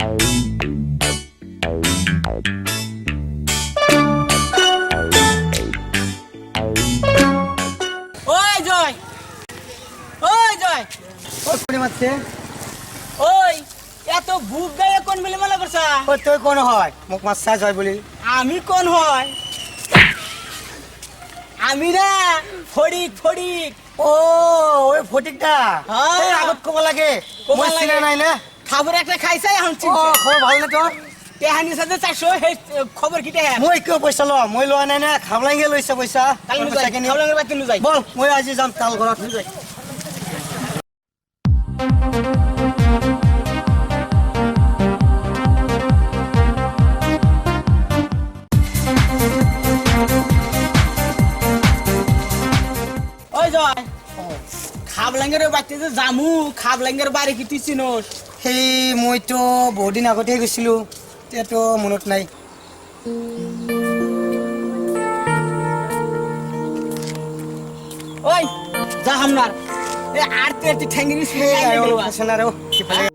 ওই জয়, ওই জয়, ওই কোনে মারছে? ওই এত বুক গায়ে কোন মিলে মেলা করছা? ওই তুই কোন হয় মোক মারছা জয় বলি? আমি কোন হয়? আমি না ফড়িক ফড়িক। ও ওই ফটিকটা হ্যাঁ। এই আগত কব লাগে কব মই লাগে। চিনা নাই না। খবর একটা খাইছে এখন ও চিনছে। খবর ভাল না তোর? তেহানি সাথে 400 হে খবর কিটা হে? মই কিয় পইচা ল? মই লোৱা নাই না, খাবলাঙ্গে লৈছে পইচা। কাল নু পইচা যাই, কিনি খাবলাঙ্গের বাড়িতে নু যাই। বল মই আজি যাম তাল ঘৰত। ওই জয়, খাবলাঙ্গের বাড়িতে যে জামু, খাবলাঙ্গের বাড়ি কি তুই চিনোস? সেই মইতো বহুত দিন আগতে গৈছিলো, এতিয়াতো মনত নাই। ওই যা হামনার এ আরতে আরতে ঠ্যাঙ্গিনি সেই শুয়ে আয়ো গেল। ফেশন আৰু সিফালে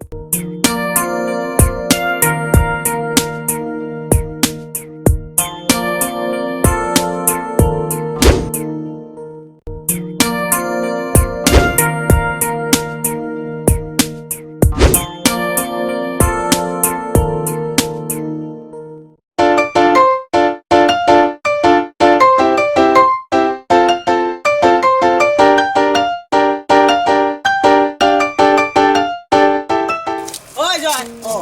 ওই জয়, ও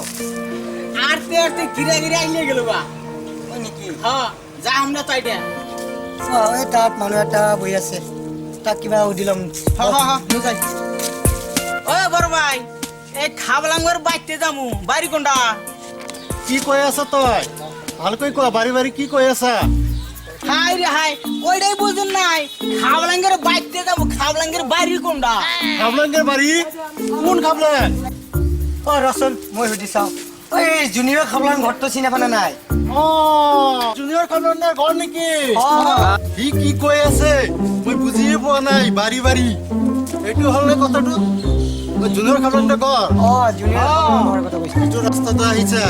আরতে আরতে গিরা গিরা আইলে গেল বা। ওই নেকি? হ্যাঁ যা হামনা তো আইডা। এই তাত মানুহ এটা বহি আছে, তাক কিবা সুধি ল'ম। হ্যাঁ হ্যাঁ হ্যাঁ নু যাই। ওই বড় ভাই, এই খাবলাঙ্গের বাড়িতে যামু, বাড়ি কোনটা? কি কৈ আছ তই? ভালকৈ কোৱা, বাৰী বাৰী কি কৈ আছা? হাই রে হাই, ওইটাই বুঝুন নাই। খাবলাঙ্গের বাড়িতে যাবো, খাবলাঙ্গের বাড়ি কোনটা? খাবলাঙ্গের বাৰী? কোন খাবলাং? অ ৰচোন মই সুধি চাওঁ। ঐ জুনিয়ৰ খাবলাং ঘৰটো চিনি পানা নাই? জুনিয়ৰ খাবলাংৰ ঘৰ নেকি? অ সি কি কৈ আছে মই বুজিয়ে পোৱা নাই। বাৰী বাৰী এইটো হ'লে কথাটো জুনিয়ৰ খাবলাংৰ ঘৰ। অ জুনিয়ৰ খাবলাং ঘৰৰ কথা কৈছে। এইটো ৰাস্তাতে আহিছা,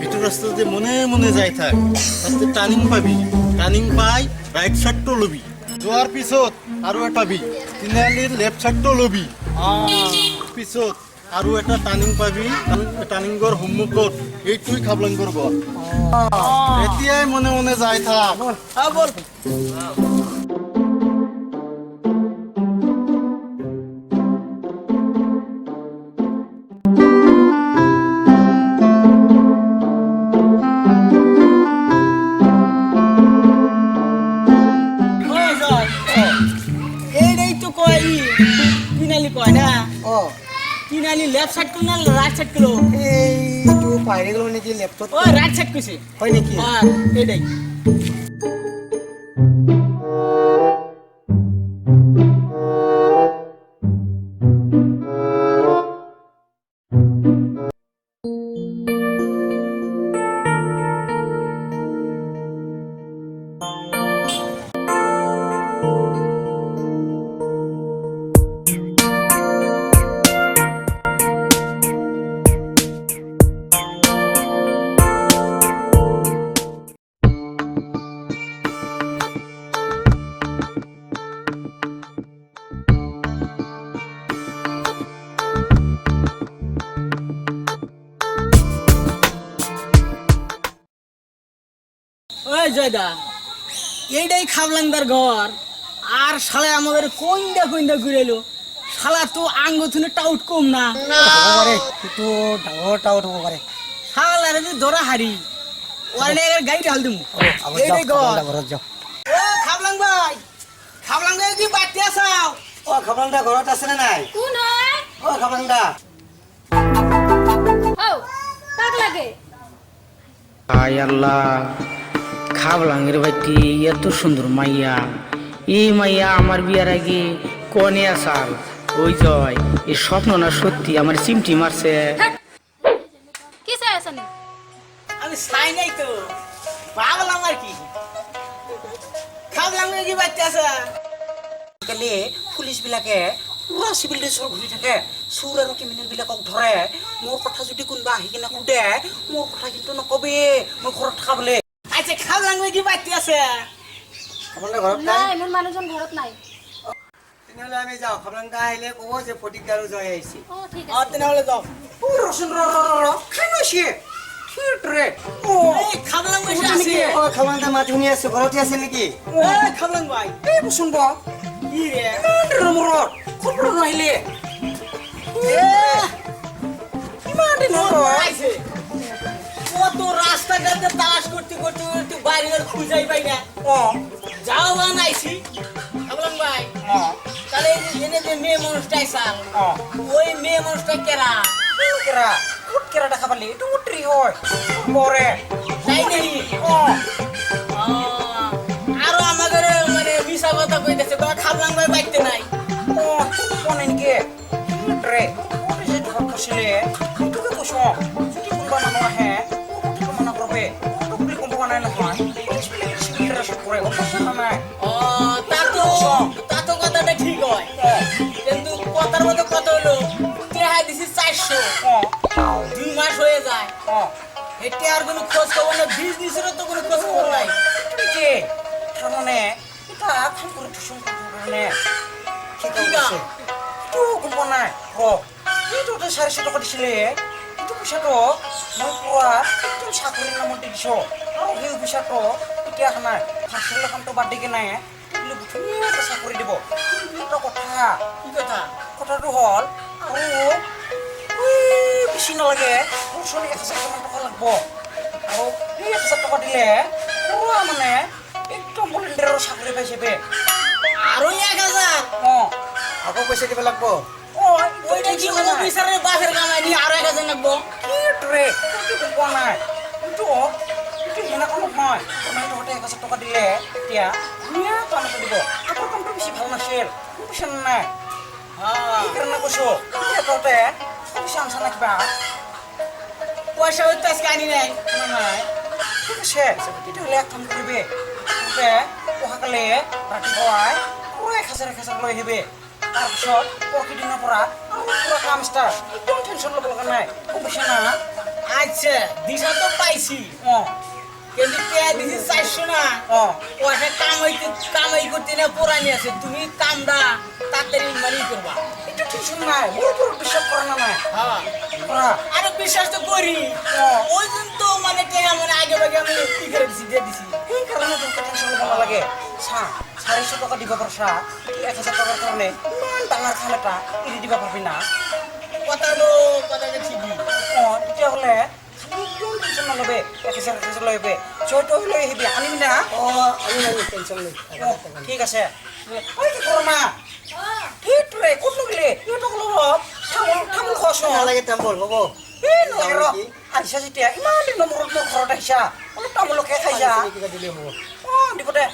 এইটো ৰাস্তাতে মনে মনে যাই থাক। তাতে টাৰ্ণিং পাবি, টাৰ্ণিং পাই ৰাইট চাইডটো ল'বি, যোৱাৰ পিছত আৰু এটা পাবি, তিনিআলিৰ লেফ্ট চাইডটো ল'বি। পিছত আৰু এটা টাৰ্ণিং পাবি, টাৰ্ণিঙৰ সন্মুখত এইটোই খাবলাংৰ ঘৰ। এতিয়াই মনে মনে যাই থাক। হ্যাঁ বল। ওই জয়, এইটাই তো কয় কিনালি কয় না? অ কিনালি লেফট সাইড কোন না রাইট সাইড কোন? এইটো পাহৰি গ'লো নেকি লেপটপ? ওই রাইট সাইড কইছে। হয় নেকি? আর এইটাই। ওই জয়দা, এইটাই খাবলাঙ্গার ঘর। আর শালা আমাদের কইন্দা কইন্দা ঘুরাইলো। শালা তো আঙ্গ থুনে টাউট কম না। হ'ব পাৰে, সেইটো ডাঙৰ টাউট হ'ব পাৰে। শালারে যে দরা হারি ওয়ারে এর গাড়ি ঢাল দিমু। আগত যাওঁ, এইটাই ঘর। খাবলাংটা ঘৰত যাওঁ। ও খাবলাং ভাই, খাবলাং ভাই কি বাড়তে আসাও? অ খাবলাংটা ঘৰত আছে নে নাই? কোন হয়? অ খাবলাংটা হও কাক লাগে? আয় আল্লাহ, খাবলাঙ্গের বাড়িতে এত সুন্দর মাইয়া। এই মাইয়া আমার বিয়ার আগে কনে আসাল। ওই জয়, এই স্বপ্ন না সত্যি আমার চিমটি মারছে। কি চাই আছেন? আমি সাই নাই তো। পাগলাম আর কি। খাবলাং ভাই কি বাড়তে আসা? আজিকালি পুলিচবিলাকে পুৰা চিভিল ড্ৰেছৰ ঘূৰি থাকে চোৰ আৰু ক্ৰিমিনেলবিলাকক ধৰে মোৰ কথা যদি কোনোবা আহি কিনে সোধে মোৰ কথা কিন্তু নকবি মই ঘৰত থকা বোলে আচ্ছা খাবলাং কি বাতি আছে আপোনাৰ ঘৰত নাই মোৰ মানুহজন ঘৰত নাই তেনেহ'লে আমি যাওঁ খাবলাংদা আহিলে ক'ব যে ফটিক আৰু জয় আহিছে অ ঠিক অ আছে তেনেহ'লে যাও ৰচোন খাই লৈছে খাবলাং বসে আছে খাবলাংদা মাত শুনি আছো ঘৰতে আছে নেকি খাবলাং ভাই এই বচোন ব কি রে মূৰত ক'ত আহিলে কিমান দিন হ'ল আইছে কত রাস্তাঘাটে তালাশ করতে করতে করতে বাড়ি ঘর খুঁজাই পাই না যাও বা নাইছি খাবলাং ভাই তাহলে এই যে এনে যে মেয়ে মানুষটা আইসাল ওই মেয়ে মানুষটা কেরা কেরা কোট কেরা দেখা পালি এইটো উট্ৰি হয় পরে তাই নেই আরো আমাদের মানে মিশা কথা কইতেছে খাবলাং ভাই বাইতে নাই কোনে নেকি রে যে ধৰ কৈছিলে এইটোকে কৈছো যদি কোনোবা মানুহ আহে মানা কৰবে বুলি ক'ব নাই নহয় কৰে নাই তা তো কথাটা ঠিক হয় কিন্তু কথার মধ্যে কত হলো টেহা দিছি 400 2 মাস হয়ে যায় এটা আর কোনো খোঁজ খবর না বিজনেসেরও তো কোনো খোঁজ খবর নাই কি তার মানে এটা খাম করে টিউশন করে ঠিক আছে তো কোন নাই এইটো তো 400 টাকা দিছিলে এইটো পইচাটো মই পুৰা একদম চাকৰিৰ নামত দিছো আৰু সেই পইচাটো এতিয়া নাই ফাৰ্ষ্টৰ কামটো বাদ দি কিনে ধুনীয়াকৈ চাকৰি দিব এটা কথা কি কথা কথাটো হ'ল আৰু বেছি নালাগে মোৰ চলি 1000 টকা লাগব আৰু সেই 1000 টকা দিলে পুৰা মানে একদম ভলেণ্টিয়াৰৰ চাকৰি পাই যাবে আরো 1000 আকৌ পইচা দিব লাগব ওইটা কি কোনো বিচারের বাসের কামাই নি আরো 1000 লাগবো কি ট্রে কি কোৱা নাই কিন্তু হেনা কাম নহয় মই তোতে 1000 টকা দিলে এতিয়া ধুনীয়া কাম দিব আকৌ কামটো বেছি ভাল নাছিল পইচা নাই সেইকাৰণে কৈছো তোতে পইচা আনছা না কিবা পয়সা হইতে আজকে আনি নাই নাই ঠিক আছে তেতিয়াহ'লে এক কাম কৰিবি তোতে অহাকালি ৰাতিপুৱাই পুৰা 1000 লৈ আহিবি তাৰপিছত পৰহি দিনৰ পৰা পুৰা কাম ষ্টাৰ্ট একদম টেনশ্যন ল'ব লগা নাই পইচা না আচ্ছা দিশা তো পাইছি কিন্তু কে দিছি 400 না পয়সা কামাই করতে না পুরানি আছে তুমি কামটা তাড়াতাড়ি মানি করবা একটু টেনশন নাই মোর উপর বিশ্বাস করা না নাই হ্যাঁ করা আরে বিশ্বাস তো করি ওই দিন তো মানে টেহা মানে আগে ভাগে আমি কি করে দিছি দিয়ে দিছি এই কারণে তোকে টেনশন ল'ব নালাগে চা 400 টাকা দিব পারছা 1000 টাকার কারণে ইমান ডাঙৰ কাম এটা এৰি দিব পারবি না কথাটা ঠিকই তেতিয়াহ'লে একদম টেনশন নল'বে 1000 লৈ আহিবি চৈতো লৈ আহিবি আনিবি না আমি টেনশন লৈ ঠিক আছে ঐ কি কৰমা ঠিক ৰে ক'ত লগিলে ইহঁতক লগত তামোল খোৱাছ নালাগে তামোল হ'ব এই নহয় ৰ আহিছা যেতিয়া ইমান দিনৰ মূৰত মোৰ ঘৰত আহিছা অলপ তামোলকে খাই যা দিলে হ'ব দিব দে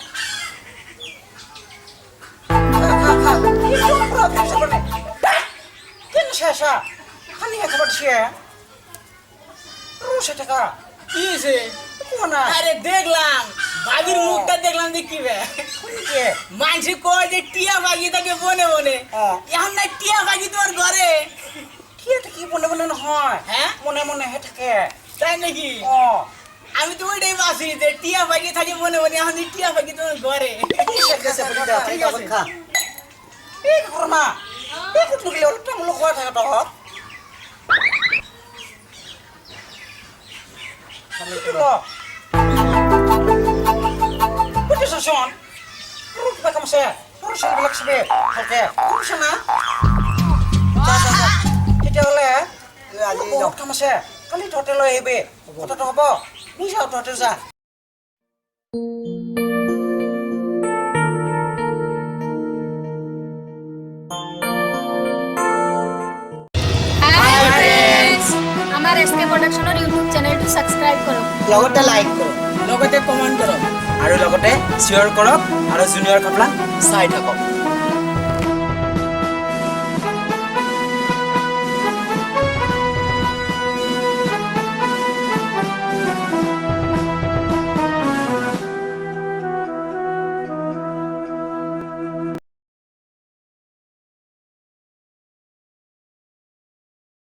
কেন শেষা খানি খাবার দিছে রোসে টাকা কি হয়েছে কোনা আরে দেখলাম বাগির মুখটা দেখলাম যে কি বে কে মানসি কয় যে টিয়া বাগি থাকে বনে বনে এখন না টিয়া বাগি তোমার ঘরে টিয়াটা কি বলে বলে নহয় হ্যাঁ মনে মনে হে থাকে তাই নাকি আমি তো ওইটাই ভাবছি যে টিয়া বাগি থাকে বনে বনে এখন টিয়া বাগি তোমার ঘরে ঠিক আছে খা এই করমা এই কত গেলে ওটা মুলো খোয়া থাকে তো What is this on? Ruk ba kam se? Ruk sa bilak sabi. Okay. Ruk sa na? Kita ole. Ruk kam se? Kali hotel lo ebe. Kota to hobo. Ni sa hotel za. আমার SK প্রোডাকশনের YouTube চ্যানেলটো subscribe করো লগতে like করো লগতে comment করো আৰু লগতে share কৰক আৰু জুনিয়ৰ কাপলা চাই থাকক